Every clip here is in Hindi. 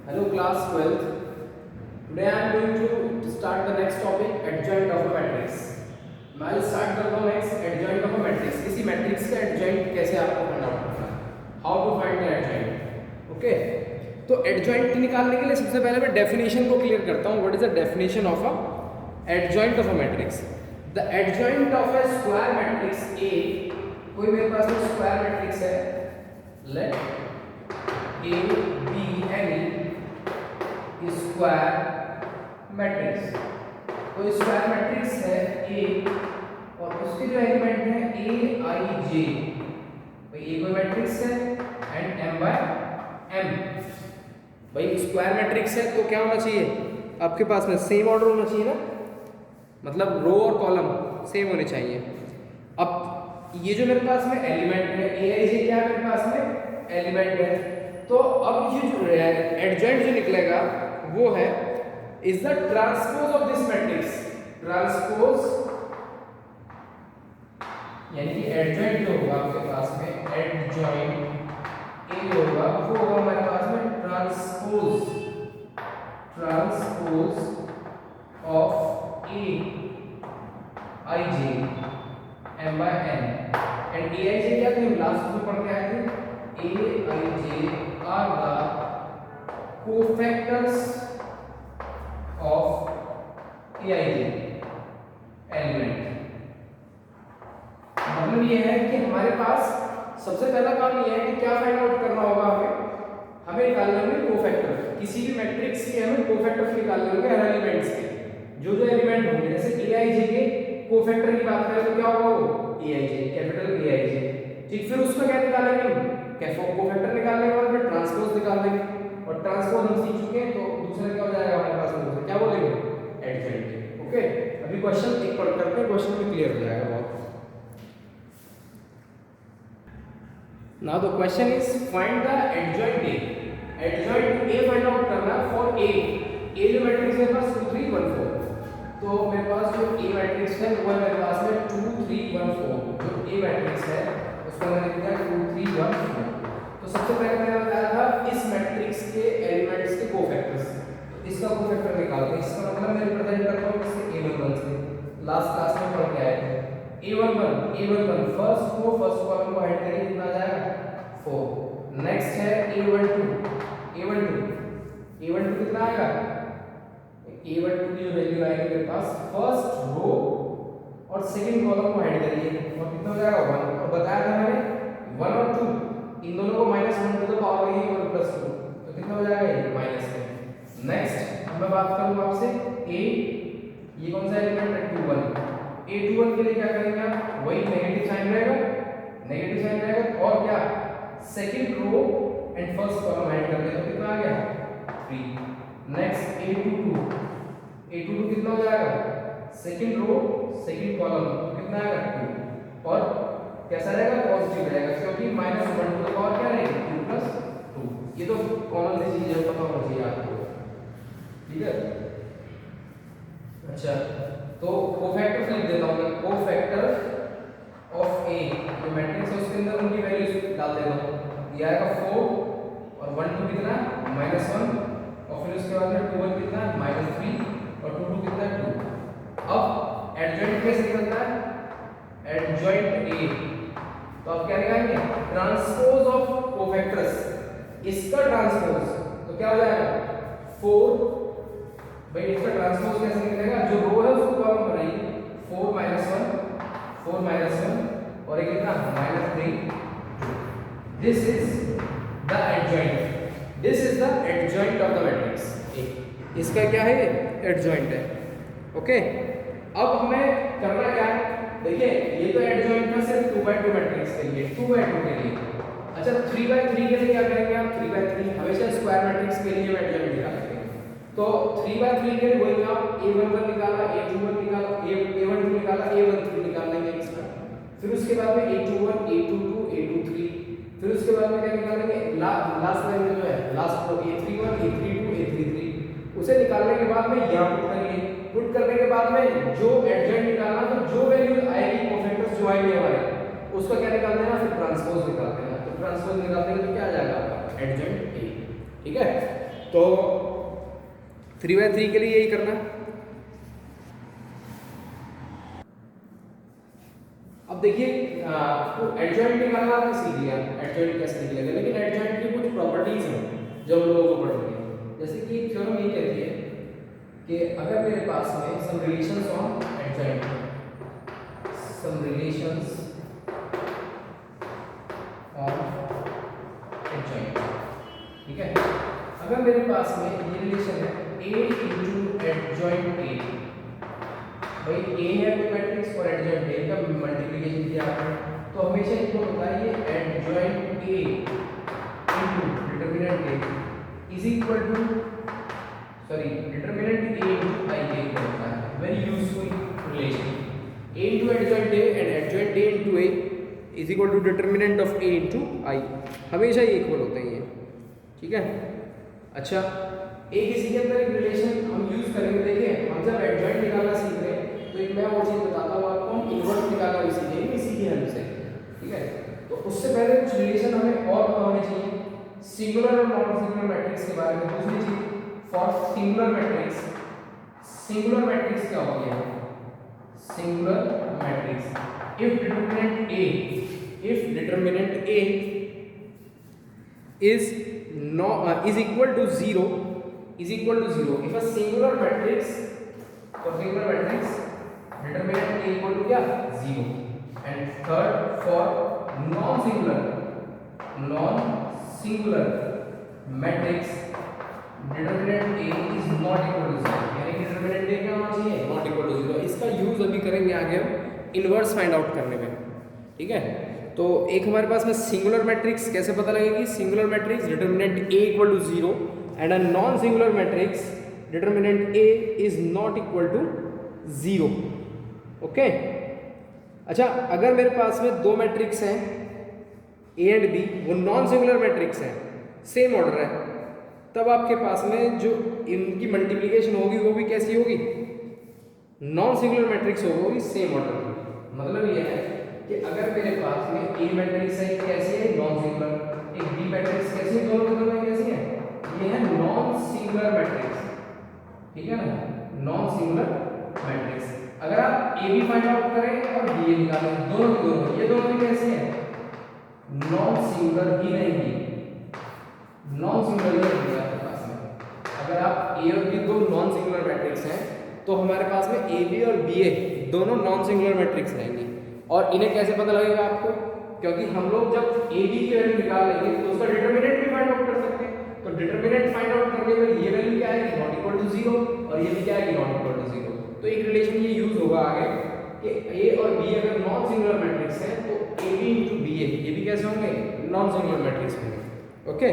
Hello class 12th. Today I am going to start the next topic, adjoint of a matrix. मैं स्टार्ट करता हूँ next adjoint of a matrix. किसी मैट्रिक्स का एडजॉइंट कैसे आपको फाइंड आउट करना है, how to find the adjoint. Okay, तो एडजॉइंट निकालने के लिए सबसे पहले मैं डेफिनेशन को क्लियर करता हूँ. What is the definition of a adjoint of a matrix? The adjoint of a square matrix A. कोई मेरे पास में स्क्वायर मैट्रिक्स है, let A be any square matrix. तो स्क्वायर मैट्रिक्स है ए और उसके जो एलिमेंट है ए आई जे. भाई ए कोई मैट्रिक्स है एंड एम बाय एम. भाई स्क्वायर मैट्रिक्स है तो क्या होना चाहिए आपके पास में? सेम ऑर्डर होना चाहिए ना, मतलब रो और कॉलम सेम होने चाहिए. अब ये जो मेरे पास में एलिमेंट है ए आई जे, क्या है मेरे पास में? एलिमेंट है. तो अब ये जो एडजॉइंट जो निकलेगा वो है is the transpose of this matrix. Transpose यानी कि एडजॉइंट जो होगा आपके पास में, एडजॉइंट ए होगा वो होगा हमारे पास में transpose of A I J M by N. And A I J क्या थे, लास्ट में पढ़ के आए थे. A I J are the cofactors of A I J element. मतलब ये है कि हमारे पास सबसे पहला काम ये है कि क्या फाइंड आउट करना होगा हमें निकालने होंगे कोफैक्टर. किसी भी मैट्रिक्स के हमें कोफैक्टर्स निकालने होंगे हर एलिमेंट्स के. जो जो एलिमेंट होंगे, जैसे ए आई जे के कोफैक्टर की बात करें तो क्या होगा? वो ए I J, capital A I जे. ठीक, फिर उसका क्या निकालेंगे हम? कोफैक्टर निकालने के बाद फिर ट्रांसपोज निकाल देंगे. और ट्रांसपोज हम सीख चुके हैं तो दूसरा क्या हो जाएगा हमारे पास में? दूसरा क्या बोलेंगे? एडजॉइंट. ओके, अभी क्वेश्चन एक पढ़ करते हैं, क्वेश्चन भी क्लियर हो जाएगा बहुत. Now the question is find the adjoint A. Adjoint A find out करना फॉर ए. ए जो मैट्रिक्स है पास 2 3 1 4. तो मेरे पास जो ए मैट्रिक्स है वो है मेरे पास में 2 3 1 4. जो ए मैट्रिक्स है उसका मैंने लिख दिया 2 3 1 4. तो सबसे पहले मैंने बताया था इस मैट्रिक्स के एलिमेंट्स के कोफैक्टर्स. तो इसका कोफैक्टर निकालते हैं. इसका मतलब मैं रिप्रेजेंट करता हूं इससे a11 से. लास्ट क्लास में पढ़ के आए थे. a11 फर्स्ट कॉलम को ऐड करेंगे, कितना आ जाएगा? 4. नेक्स्ट है a12 कितना आएगा? a12 की जो वैल्यू आएगी मेरे पास फर्स्ट रो और सेकंड कॉलम को ऐड करिए और कितना हो जाएगा? 1. और बताया था मैंने 1 और 2 इन दोनों को -1 टू द पावर में 1 + 2 तो कितना हो जाएगा? ये -1. नेक्स्ट अब मैं बात करूं आपसे a, ये कौन सा एलिमेंट है? 21. a21 के लिए क्या करेंगे आप? वही नेगेटिव साइन रहेगा और क्या second row and first column add कर दें तो कितना आ गया? 3. नेक्स्ट a22 कितना हो जाएगा? सेकंड रो सेकंड कॉलम कितना आएगा? 2. और कैसा रहेगा? पॉजिटिव रहेगा क्योंकि -1 टू द पावर क्या रहेगी? 2 + 2. ये तो कॉमन सी चीज है, पता होना चाहिए आपको. ठीक है, अच्छा तो कोफैक्टर्स लिख देता हूं मैं. कोफैक्टर ऑफ ए जो मैट्रिक्स है उसके अंदर उनकी वैल्यूज डाल देता हूं. ये आएगा 4 और 1 2 कितना? -1. और फिर उसके बाद में 2 1 कितना? -3 और 2 2 कितना? 2. अब एडजॉइंट कैसे निकलता है? Adjoint A. तो आप क्या निकालेंगे? Transpose of cofactors. इसका ट्रांसपोज तो क्या हो जाएगा? 4. भाई इसका ट्रांसपोज कैसे निकलेगा? जो रो है उसको कॉलम बनाइए. 4 -1 और ये कितना? -3. This is the adjoint of the matrix A. इसका क्या है? एडजॉइंट है. ओके, अब हमें करना क्या है? देखिए ये तो एडजॉइंट था सिर्फ 2x2 मैट्रिक्स के लिए, 2x2 के लिए. अच्छा 3x3 के लिए क्या करेंगे आप? 3x3 हमेशा स्क्वायर मैट्रिक्स के लिए एडजॉइंट निकालते हैं. तो 3x3 के लिए वही काम, a11 निकाला, a21 निकाला, a12 निकाला, a13 निकाल लेंगे इसका. फिर उसके बाद में a21 a22 a23. फिर उसके बाद में क्या निकालेंगे? लास्ट लाइन में जो है last row a31 a32 a33. उसे निकालने के बाद में यहां पुट करने के बाद में जो एडजॉइंट निकालना, तो जो वैल्यू आएगी कोफैक्टर्स जो आएंगे हमारे उसका क्या निकाल देना? फिर ट्रांसपोज निकाल देना. तो ट्रांसपोज निकाल देंगे तो क्या आ जाएगा आपका? Adjoint A. ठीक है, तो 3/3 के लिए यही करना। अब देखिए आपको एडजॉइंट निकालना आपने सीख लिया, एडजॉइंट कैसे निकलेगा, लेकिन एडजॉइंट की कुछ प्रॉपर्टीज हैं जो हम लोगों को पढ़नी है। जैसे कि थ्योरम ये कहती है कि अगर मेरे पास में some relations on adjoint, some relations on adjoint, ठीक है, अगर मेरे पास में ये रिलेशन है A इंटू एडजॉइंट A, भाई A है कोई मैट्रिक्स और एडजॉइंट A का मल्टीप्लिकेशन किया आपने, तो हमेशा इक्वल होता है ये adjoint A into determinant A is equal to, sorry determinant A into I के इक्वल होता है। Very useful relation, A into adjoint A and adjoint A into A is equal to determinant of A into I, हमेशा ये इक्वल होते हैं ये, ठीक है। अच्छा, एक इसी के अंदर एक रिलेशन हम यूज करेंगे। देखिए हम जब एडजॉइंट निकालना सीख रहे हैं तो एक मैं और चीज बताता हूँ आपको, हम इन्वर्स निकालना भी सीखेंगे इसी की हेल्प से, ठीक है। तो उससे पहले कुछ रिलेशन हमें और पता होनी चाहिए सिंगुलर और नॉन सिंगुलर मैट्रिक्स के बारे में। दूसरी चीज for singular matrix, singular matrix क्या हो गया, singular matrix if determinant A, if determinant A is equal to 0, is equal to 0 if a singular matrix, for singular matrix determinant A equal to क्या 0, and third for non singular matrix determinant A is not equal to 0, यानी कि determinant A क्या होना चाहिए, not equal to 0। इसका यूज अभी करेंगे आगे हम इनवर्स फाइंड आउट करने में, ठीक है। तो एक हमारे पास में सिंगुलर मैट्रिक्स कैसे पता लगेगी, singular matrix determinant A equal to 0 and a non singular matrix determinant A is not equal to 0, okay. अच्छा, अगर मेरे पास में दो मैट्रिक्स हैं A एंड B, वो नॉन सिंगुलर मैट्रिक्स हैं, सेम ऑर्डर है, तब आपके पास में जो इनकी मल्टीप्लिकेशन होगी वो भी कैसी होगी, नॉन सिंगुलर मैट्रिक्स होगी, सेम ऑर्डर की। मतलब ये है कि अगर मेरे पास में A मैट्रिक्स है कैसी है, नॉन सिंगुलर, एक B मैट्रिक्स कैसी है, दोनों में कैसी है, ये है नॉन सिंगुलर मैट्रिक्स, ठीक है ना, नॉन सिंगुलर मैट्रिक्स। अगर आप A भी फाइंड आउट करें और B निकालें, दोनों ये दोनों भी कैसे हैं, नॉन सिंगुलर ही रहेंगी, नॉन सिंगुलर ही रहेंगी आपके पास में। अगर आप A और B दो नॉन सिंगुलर मैट्रिक्स हैं तो हमारे पास में AB और BA दोनों नॉन सिंगुलर मैट्रिक्स रहेंगी। और इन्हें कैसे पता लगेगा आपको, क्योंकि हम लोग जब AB की वैल्यू निकाल लेंगे तो उसका डिटरमिनेंट भी फाइंड आउट कर सकते हैं। तो डिटरमिनेंट फाइंड आउट करने में ये वैल्यू क्या आएगी, नॉट इक्वल टू 0, और ये भी क्या आएगी, नॉट इक्वल टू 0। तो एक रिलेशन ये यूज होगा आगे कि A और B अगर नॉन सिंगुलर मैट्रिक्स है तो AB इंटू BA ये भी कैसे होंगे, नॉन सिंगुलर मैट्रिक्स होंगे, ओके।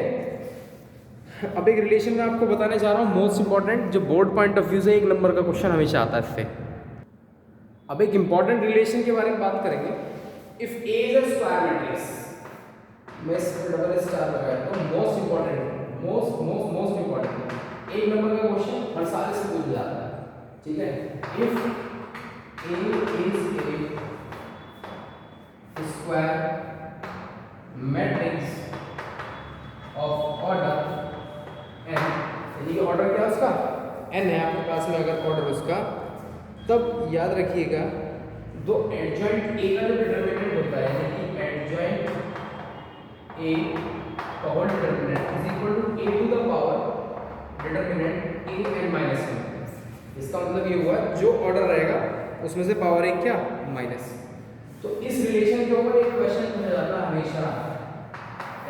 अब एक रिलेशन मैं आपको बताने जा रहा हूँ मोस्ट इंपॉर्टेंट, जो बोर्ड पॉइंट ऑफ व्यू से 1 नंबर का क्वेश्चन हमेशा आता है इससे। अब एक इंपॉर्टेंट रिलेशन के बारे में बात करेंगे। If A is a square matrix, मैं इस पर डबल स्टार लगाया तो most important, most important 1 number का क्वेश्चन हर साल से पूछ जाता है, ठीक है। If A is a square matrix of order n, यानी कि ऑर्डर क्या है उसका, n है आपके पास में अगर ऑर्डर उसका, तब याद रखिएगा दो एडजॉइंट A का जो डिटरमिनेंट होता है, यानी कि एडजॉइंट A का whole determinant is equal to A to the power determinant A n minus 1। इसका मतलब ये हुआ जो ऑर्डर रहेगा उसमें से पावर 1 क्या, माइनस। तो इस रिलेशन के ऊपर एक क्वेश्चन पूछा जाता है हमेशा,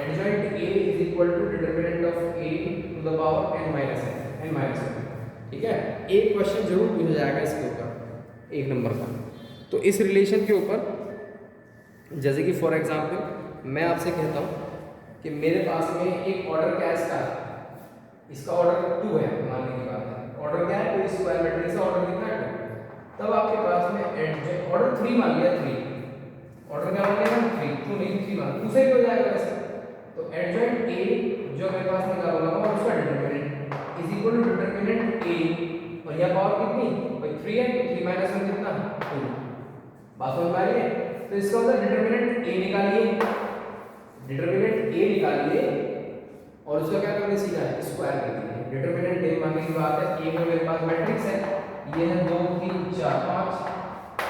adjoint A is equal to determinant of A to the power n minus 1, ठीक है। एक क्वेश्चन जरूर पूछा जाएगा इसके ऊपर 1 नंबर का। तो इस रिलेशन के ऊपर जैसे कि फॉर एग्जांपल मैं आपसे कहता हूँ कि मेरे पास में एक ऑर्डर क्या है इसका, इसका ऑर्डर 2 है, मानने की बात है, ऑर्डर क्या है, कोई स्क्वायर मैट्रिक्स का ऑर्डर कितना है 2, तब आपके पास में ऑर्डर 3 मान लिया, 3 ऑर्डर क्या मान लिया, 3, 2 नहीं 3 मान, 2 से भी हो जाएगा वैसे। तो एडजॉइंट A जो मेरे पास निकाला होगा और उसका determinant is equal to determinant A, और यह पावर कितनी भाई 3 है, तो 3 माइनस 1 कितना 2, बात समझ में आ रही है। तो इसका मतलब डिटरमिनेंट A निकालिए, डिटरमिनेंट A निकालिए और उसका क्या करने सीखा है, स्क्वायर कर दीजिए, डिटरमिनेंट ढेर मांगे की बात है, ए में मेरे पास मैट्रिक्स है, ये है 2 3 4 5,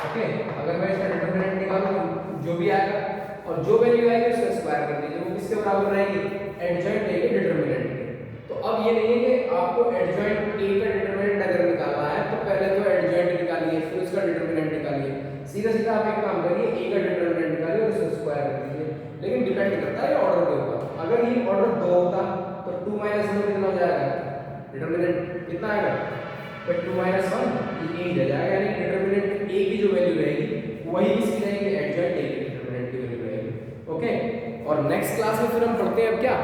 ओके। अगर मैं इसका डिटरमिनेंट निकालूं जो भी आएगा और जो वैल्यू आएगी उसका स्क्वायर कर दीजिए, वो किसके बराबर रहेगी, एडजॉइंट ए के डिटरमिनेंट के। तो अब ये नहीं है कि आपको एडजॉइंट ए का डिटरमिनेंट अगर निकालना है तो पहले तो एडजॉइंट निकालिए फिर उसका डिटरमिनेंट निकालिए, सीधा सीधा आप एक काम करिए, ए का डिटरमिनेंट निकालिए और उसका स्क्वायर कर दीजिए। लेकिन डिपेंड करता है ऑर्डर के ऊपर, अगर ये ऑर्डर 2 होता तो 2 - 1 कितना हो जाएगा, डिटरमिनेंट कितना आएगा, तो 2 - 1 ये ए जाएगा, यानी डिटरमिनेंट ए की जो वैल्यू रहेगी वही किसकी रहेगी, एडजॉइंट ए की डिटरमिनेंट की वैल्यू रहेगी, ओके। और नेक्स्ट क्लास में फिर हम पढ़ते हैं अब क्या,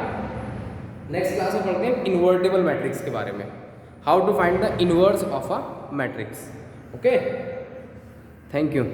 नेक्स्ट क्लास में पढ़ते हैं इन्वर्टिबल मैट्रिक्स के बारे में, how to find the inverse of a matrix, okay. Thank you.